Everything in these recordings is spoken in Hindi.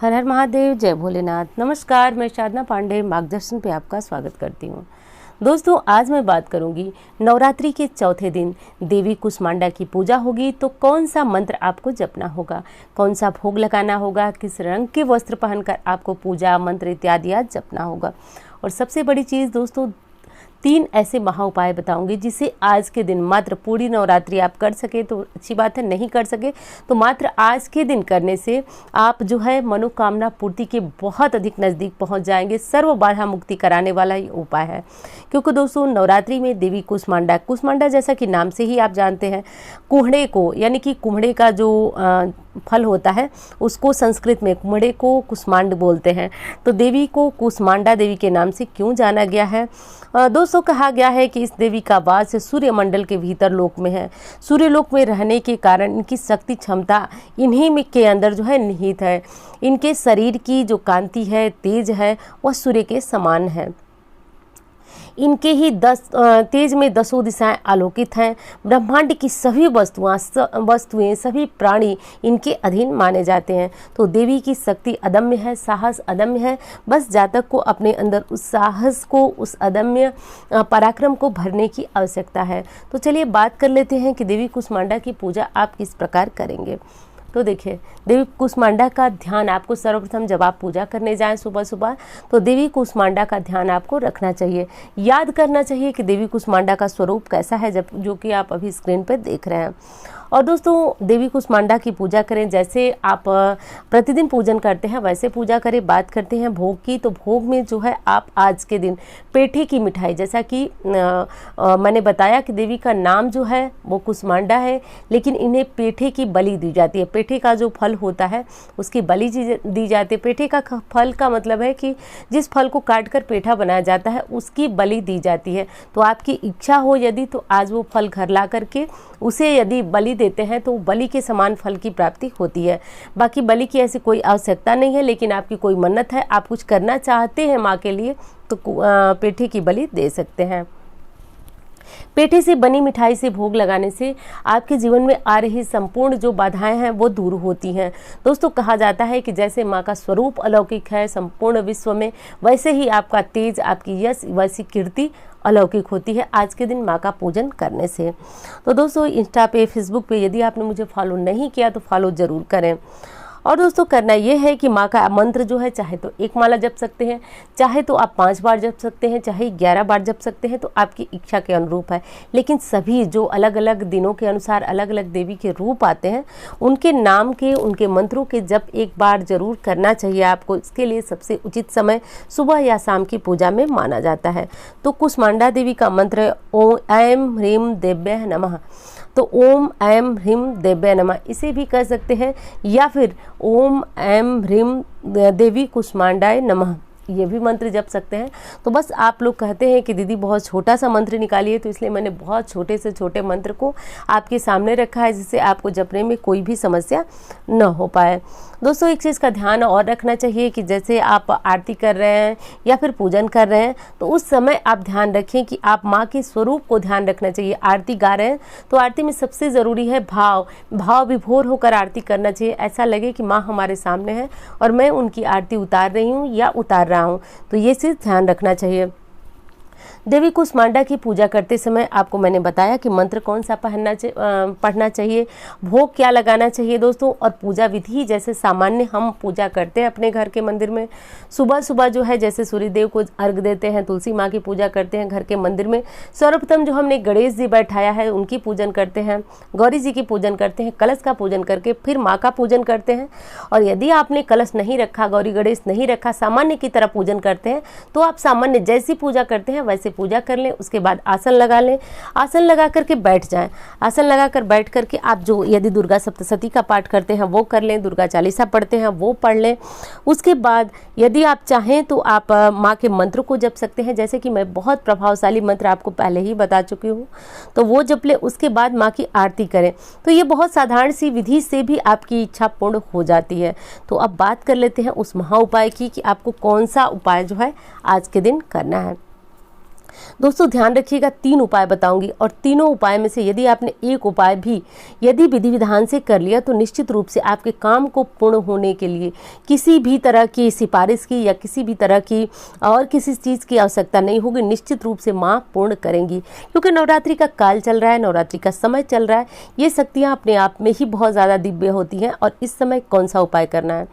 हर हर महादेव, जय भोलेनाथ। नमस्कार, मैं साधना पांडे मार्गदर्शन पे आपका स्वागत करती हूँ। दोस्तों, आज मैं बात करूंगी नवरात्रि के चौथे दिन देवी कुष्मांडा की पूजा होगी तो कौन सा मंत्र आपको जपना होगा, कौन सा भोग लगाना होगा, किस रंग के वस्त्र पहनकर आपको पूजा मंत्र इत्यादि आज जपना होगा। और सबसे बड़ी चीज़ दोस्तों, 3 ऐसे महा उपाय बताऊंगी जिसे आज के दिन मात्र पूरी नवरात्रि आप कर सके तो अच्छी बात है, नहीं कर सके तो मात्र आज के दिन करने से आप जो है मनोकामना पूर्ति के बहुत अधिक नज़दीक पहुंच जाएंगे। सर्व बाधा मुक्ति कराने वाला ये उपाय है, क्योंकि दोस्तों नवरात्रि में देवी कुष्मांडा जैसा कि नाम से ही आप जानते हैं, कुम्हड़े को यानी कि कुम्हड़े का जो फल होता है उसको संस्कृत में कुम्हड़े को कुष्मांड बोलते हैं। तो देवी को कुष्मांडा देवी के नाम से क्यों जाना गया है? दोस्तों, कहा गया है कि इस देवी का वास सूर्य मंडल के भीतर लोक में है। सूर्य लोक में रहने के कारण इनकी शक्ति क्षमता इन्हीं में के अंदर जो है निहित है। इनके शरीर की जो कांति है, तेज है, वह सूर्य के समान है। इनके ही तेज में 10 दिशाएं आलोकित हैं। ब्रह्मांड की सभी वस्तुएं सभी प्राणी इनके अधीन माने जाते हैं। तो देवी की शक्ति अदम्य है, साहस अदम्य है। बस जातक को अपने अंदर उस साहस को, उस अदम्य पराक्रम को भरने की आवश्यकता है। तो चलिए बात कर लेते हैं कि देवी कुष्मांडा की पूजा आप किस प्रकार करेंगे। तो देखिए, देवी कुष्मांडा का ध्यान आपको सर्वप्रथम जब आप पूजा करने जाएं सुबह सुबह तो देवी कुष्मांडा का ध्यान आपको रखना चाहिए। याद करना चाहिए कि देवी कुष्मांडा का स्वरूप कैसा है, जो कि आप अभी स्क्रीन पर देख रहे हैं। और दोस्तों, देवी कुष्मांडा की पूजा करें जैसे आप प्रतिदिन पूजन करते हैं वैसे पूजा करें। बात करते हैं भोग की, तो भोग में जो है आप आज के दिन पेठे की मिठाई, जैसा कि मैंने बताया कि देवी का नाम जो है वो कुष्मांडा है, लेकिन इन्हें पेठे की बलि दी जाती है। पेठे का जो फल होता है उसकी बलि दी जाती है। पेठे का फल का मतलब है कि जिस फल को काट कर पेठा बनाया जाता है उसकी बलि दी जाती है। तो आपकी इच्छा हो यदि तो आज वो फल घर ला करके उसे यदि बलि देते हैं तो बलि के समान फल की प्राप्ति होती है। बाकी बलि की ऐसी कोई आवश्यकता नहीं है, लेकिन आपकी कोई मन्नत है, आप कुछ करना चाहते हैं माँ के लिए तो पेठे की बलि दे सकते हैं। पेठे से बनी मिठाई से भोग लगाने से आपके जीवन में आ रही संपूर्ण जो बाधाएं हैं वो दूर होती हैं। दोस्तों, कहा जाता है कि जैसे माँ का स्वरूप अलौकिक है संपूर्ण विश्व में, वैसे ही आपका तेज, आपकी यश, वैसी कीर्ति अलौकिक होती है आज के दिन माँ का पूजन करने से। तो दोस्तों, इंस्टा पे, फेसबुक पे यदि आपने मुझे फॉलो नहीं किया तो फॉलो ज़रूर करें। और दोस्तों, करना ये है कि माँ का मंत्र जो है चाहे तो 1 माला जप सकते हैं, चाहे तो आप 5 बार जप सकते हैं, चाहे 11 बार जप सकते हैं, तो आपकी इच्छा के अनुरूप है। लेकिन सभी जो अलग अलग दिनों के अनुसार अलग अलग देवी के रूप आते हैं, उनके नाम के, उनके मंत्रों के जप 1 बार जरूर करना चाहिए आपको। इसके लिए सबसे उचित समय सुबह या शाम की पूजा में माना जाता है। तो कुष्मांडा देवी का मंत्र है ओम ऐं ह्रीं देव्यै नमः। तो ओम ऐं ह्रीं देव्यै नमः इसे भी कर सकते हैं, या फिर ओम ऐं ह्रीं देवी कुष्मांडाय नमः ये भी मंत्र जप सकते हैं। तो बस आप लोग कहते हैं कि दीदी बहुत छोटा सा मंत्र निकालिए, तो इसलिए मैंने बहुत छोटे से छोटे मंत्र को आपके सामने रखा है जिससे आपको जपने में कोई भी समस्या न हो पाए। दोस्तों, एक चीज़ का ध्यान और रखना चाहिए कि जैसे आप आरती कर रहे हैं या फिर पूजन कर रहे हैं तो उस समय आप ध्यान रखें कि आप माँ के स्वरूप को ध्यान रखना चाहिए। आरती गा रहे हैं तो आरती में सबसे ज़रूरी है भाव विभोर होकर आरती करना चाहिए। ऐसा लगे कि माँ हमारे सामने है और मैं उनकी आरती उतार रही हूँ या उतार रहा हूँ। तो ये चीज़ ध्यान रखना चाहिए। देवी कुष्मांडा की पूजा करते समय आपको मैंने बताया कि मंत्र कौन सा पढ़ना चाहिए, भोग क्या लगाना चाहिए दोस्तों। और पूजा विधि जैसे सामान्य हम पूजा करते हैं अपने घर के मंदिर में, सुबह सुबह जो है जैसे सूर्यदेव को अर्घ देते हैं, तुलसी माँ की पूजा करते हैं घर के मंदिर में। सर्वप्रथम जो हमने गणेश जी बैठाया है उनकी पूजन करते हैं, गौरी जी की पूजन करते हैं, कलश का पूजन करके फिर माँ का पूजन करते हैं। और यदि आपने कलश नहीं रखा, गौरी गणेश नहीं रखा, सामान्य की तरह पूजन करते हैं तो आप सामान्य जैसी पूजा करते हैं वैसे पूजा कर लें। उसके बाद आसन लगा लें, आसन लगा करके बैठ जाएं। आसन लगा कर बैठ करके आप जो यदि दुर्गा सप्तशती का पाठ करते हैं वो कर लें, दुर्गा चालीसा पढ़ते हैं वो पढ़ लें। उसके बाद यदि आप चाहें तो आप माँ के मंत्र को जप सकते हैं, जैसे कि मैं बहुत प्रभावशाली मंत्र आपको पहले ही बता चुकी हूँ, तो वो जप लें। उसके बाद माँ की आरती करें। तो ये बहुत साधारण सी विधि से भी आपकी इच्छा पूर्ण हो जाती है। तो अब बात कर लेते हैं उस महा उपाय की कि आपको कौन सा उपाय जो है आज के दिन करना है। दोस्तों ध्यान रखिएगा, 3 उपाय बताऊंगी और तीनों उपाय में से यदि आपने एक उपाय भी यदि विधि विधान से कर लिया तो निश्चित रूप से आपके काम को पूर्ण होने के लिए किसी भी तरह की सिफारिश की या किसी भी तरह की और किसी चीज़ की आवश्यकता नहीं होगी। निश्चित रूप से माँ पूर्ण करेंगी, क्योंकि नवरात्रि का काल चल रहा है, नवरात्रि का समय चल रहा है। ये शक्तियाँ अपने आप में ही बहुत ज़्यादा दिव्य होती हैं। और इस समय कौन सा उपाय करना है,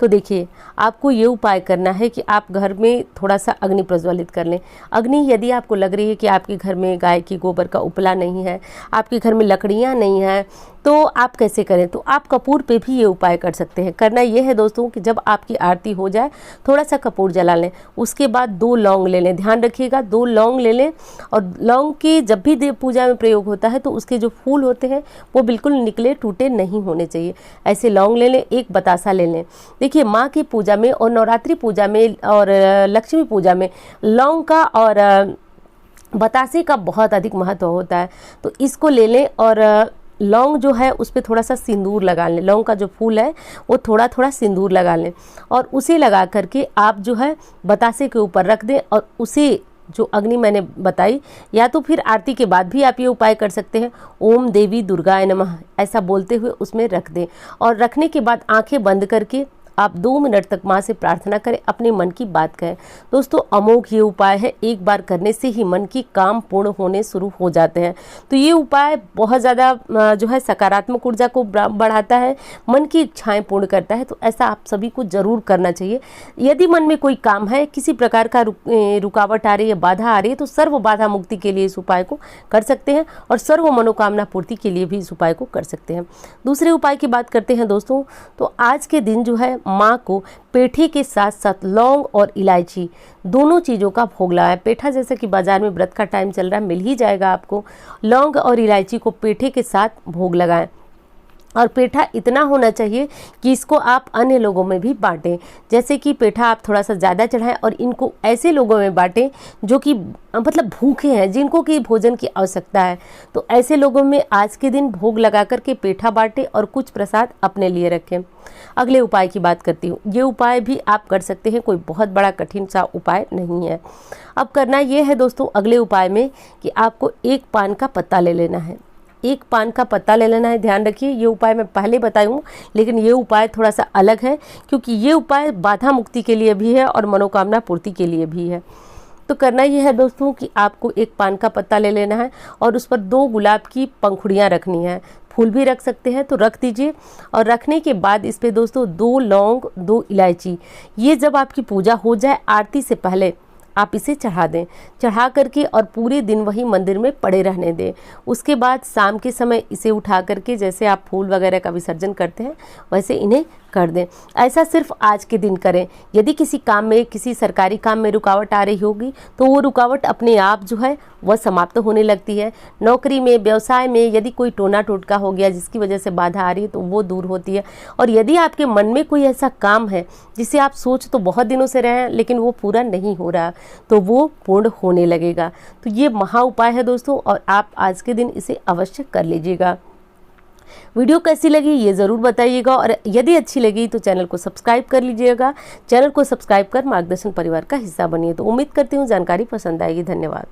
तो देखिए आपको ये उपाय करना है कि आप घर में थोड़ा सा अग्नि प्रज्वलित कर लें। अग्नि यदि आपको लग रही है कि आपके घर में गाय की गोबर का उपला नहीं है, आपके घर में लकड़ियाँ नहीं हैं, तो आप कैसे करें, तो आप कपूर पे भी ये उपाय कर सकते हैं। करना ये है दोस्तों कि जब आपकी आरती हो जाए थोड़ा सा कपूर जला लें, उसके बाद 2 लौंग ले लें। ध्यान रखिएगा 2 लौंग ले लें। और लौंग की जब भी देव पूजा में प्रयोग होता है तो उसके जो फूल होते हैं वो बिल्कुल निकले टूटे नहीं होने चाहिए। ऐसे लौंग ले लें, एक बतासा ले लें। देखिए माँ की पूजा में और नवरात्रि पूजा में और लक्ष्मी पूजा में लौंग का और बतासे का बहुत अधिक महत्व होता है। तो इसको ले लें और लौंग जो है उस पर थोड़ा सा सिंदूर लगा लें। लौंग का जो फूल है वो थोड़ा थोड़ा सिंदूर लगा लें और उसे लगा करके आप जो है बतासे के ऊपर रख दें। और उसे जो अग्नि मैंने बताई, या तो फिर आरती के बाद भी आप ये उपाय कर सकते हैं, ओम देवी दुर्गाय नमः ऐसा बोलते हुए उसमें रख दें। और रखने के बाद आंखें बंद करके आप 2 मिनट तक माँ से प्रार्थना करें, अपने मन की बात कहें। दोस्तों अमोघ ये उपाय है, एक बार करने से ही मन की काम पूर्ण होने शुरू हो जाते हैं। तो ये उपाय बहुत ज़्यादा जो है सकारात्मक ऊर्जा को बढ़ाता है, मन की इच्छाएं पूर्ण करता है। तो ऐसा आप सभी को जरूर करना चाहिए। यदि मन में कोई काम है, किसी प्रकार का रुकावट आ रही है, बाधा आ रही है, तो सर्व बाधा मुक्ति के लिए इस उपाय को कर सकते हैं और सर्व मनोकामना पूर्ति के लिए भी इस उपाय को कर सकते हैं। दूसरे उपाय की बात करते हैं दोस्तों, तो आज के दिन जो है माँ को पेठे के साथ साथ लौंग और इलायची दोनों चीज़ों का भोग लगाएं। पेठा जैसे कि बाजार में व्रत का टाइम चल रहा है मिल ही जाएगा आपको। लौंग और इलायची को पेठे के साथ भोग लगाएं। और पेठा इतना होना चाहिए कि इसको आप अन्य लोगों में भी बांटें। जैसे कि पेठा आप थोड़ा सा ज़्यादा चढ़ाएं और इनको ऐसे लोगों में बांटें जो कि मतलब भूखे हैं, जिनको कि भोजन की आवश्यकता है। तो ऐसे लोगों में आज के दिन भोग लगा करके पेठा बांटें और कुछ प्रसाद अपने लिए रखें। अगले उपाय की बात करती हूँ। ये उपाय भी आप कर सकते हैं, कोई बहुत बड़ा कठिन सा उपाय नहीं है। अब करना ये है दोस्तों अगले उपाय में कि आपको 1 पान का पत्ता ले लेना है। 1 पान का पत्ता ले लेना है। ध्यान रखिए ये उपाय मैं पहले बताई हूँ, लेकिन ये उपाय थोड़ा सा अलग है, क्योंकि ये उपाय बाधा मुक्ति के लिए भी है और मनोकामना पूर्ति के लिए भी है। तो करना ये है दोस्तों कि आपको 1 पान का पत्ता ले लेना है और उस पर 2 गुलाब की पंखुड़ियाँ रखनी है। फूल भी रख सकते हैं तो रख दीजिए। और रखने के बाद इस पर दोस्तों 2 लौंग, 2 इलायची, ये जब आपकी पूजा हो जाए आरती से पहले आप इसे चढ़ा दें। चढ़ा करके और पूरे दिन वही मंदिर में पड़े रहने दें। उसके बाद शाम के समय इसे उठा करके जैसे आप फूल वगैरह का विसर्जन करते हैं वैसे इन्हें कर दें। ऐसा सिर्फ आज के दिन करें। यदि किसी काम में, किसी सरकारी काम में रुकावट आ रही होगी तो वो रुकावट अपने आप जो है वह समाप्त होने लगती है। नौकरी में, व्यवसाय में यदि कोई टोना टोटका हो गया जिसकी वजह से बाधा आ रही है तो वो दूर होती है। और यदि आपके मन में कोई ऐसा काम है जिसे आप सोच तो बहुत दिनों से रहे हैं लेकिन वो पूरा नहीं हो रहा, तो वो पूर्ण होने लगेगा। तो ये महा उपाय है दोस्तों और आप आज के दिन इसे अवश्य कर लीजिएगा। वीडियो कैसी लगी ये ज़रूर बताइएगा और यदि अच्छी लगी तो चैनल को सब्सक्राइब कर लीजिएगा। चैनल को सब्सक्राइब कर मार्गदर्शन परिवार का हिस्सा बनिए। तो उम्मीद करती हूँ जानकारी पसंद आएगी। धन्यवाद।